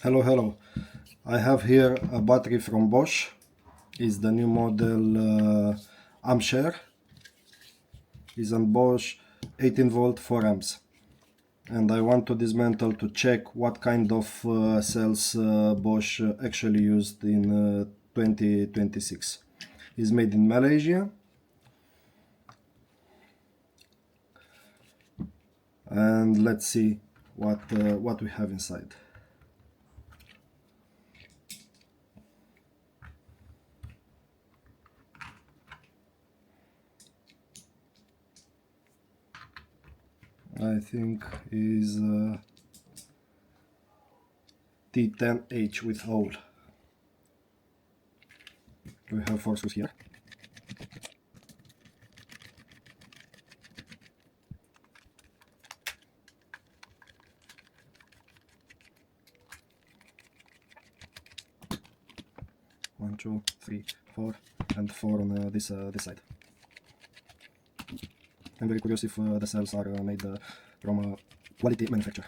Hello. I have here a battery from Bosch. It's the new model AmpShare. It's on Bosch 18 volt 4 amps. And I want to dismantle to check what kind of cells Bosch actually used in 2026. It's made in Malaysia. And let's see what we have inside. I think is T10H with hole. We have 4 screws here. One, two, three, four, and 4 on this side. I'm very curious if the cells are made from a quality manufacturer.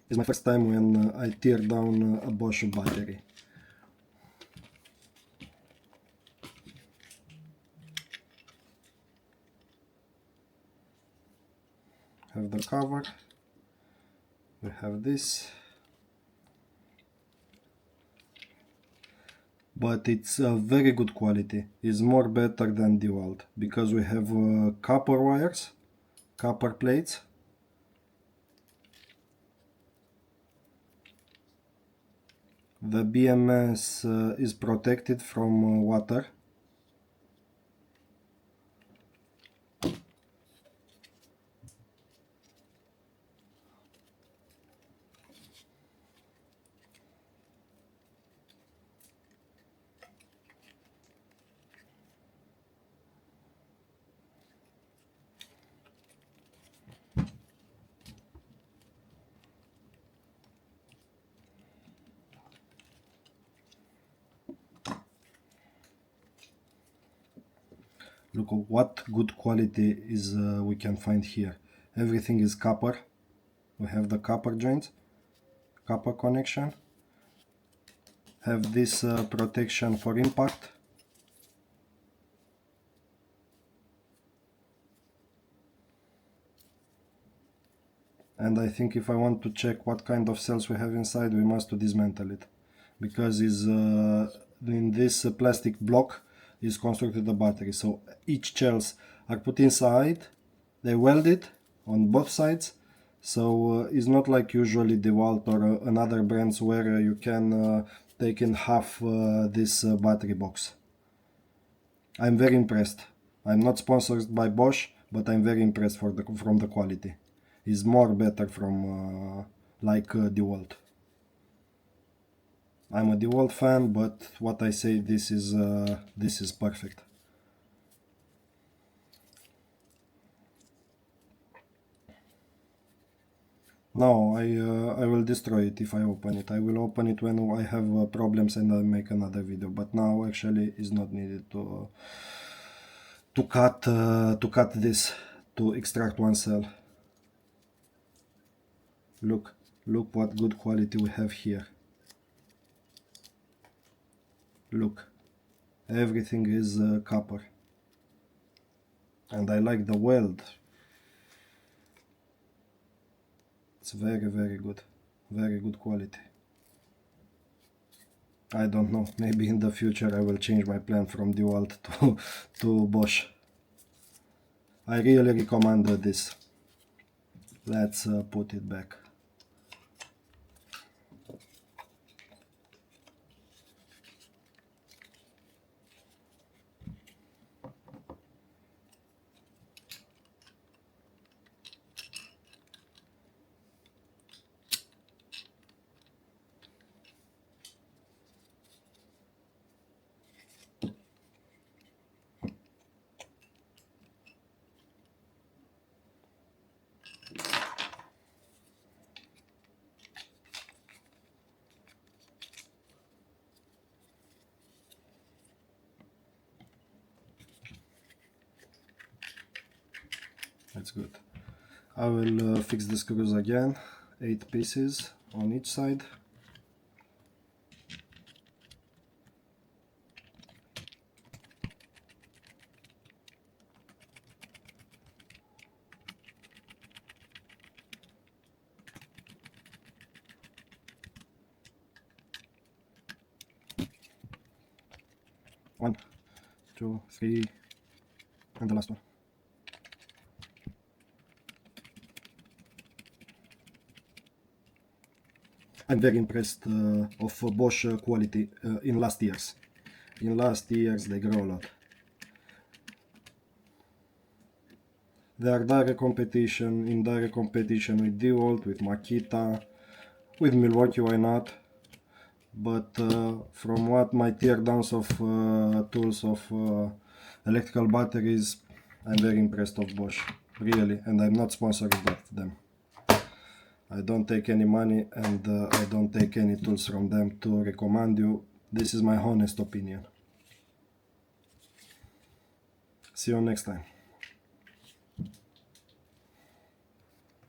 It's my first time when I tear down a Bosch battery. Have the cover. We have this. But it's a very good quality. It's more better than DeWalt because we have copper wires, copper plates. The BMS is protected from water. Look what good quality is we can find here. Everything is copper. We have the copper joints, copper connection. Have this protection for impact. And I think if I want to check what kind of cells we have inside, we must to dismantle it, because is in this plastic block is constructed the battery. So each cells are put inside, they weld it on both sides. So it's not like usually DeWalt or another brands where you can take in half this battery box. I'm very impressed. I'm not sponsored by Bosch, but I'm very impressed from the quality. It's more better from like DeWalt. I'm a DeWalt fan, but what I say, this is perfect. No, I will destroy it if I open it. I will open it when I have problems and I'll make another video. But now actually is not needed to cut this, to extract one cell. Look what good quality we have here. Look, everything is copper, and I like the weld. It's very good quality. I don't know, maybe in the future I will change my plan from DeWalt to Bosch. I really recommend this. Let's put it back. That's good. I will fix the screws again, 8 pieces on each side. One, two, three, and the last one. I'm very impressed of Bosch quality in last years. In last years they grow a lot. They are direct competition, in direct competition with DeWalt, with Makita, with Milwaukee, why not? But from what my teardowns of tools of electrical batteries, I'm very impressed of Bosch, really, and I'm not sponsoring them. I don't take any money and I don't take any tools from them to recommend you. This is my honest opinion. See you next time.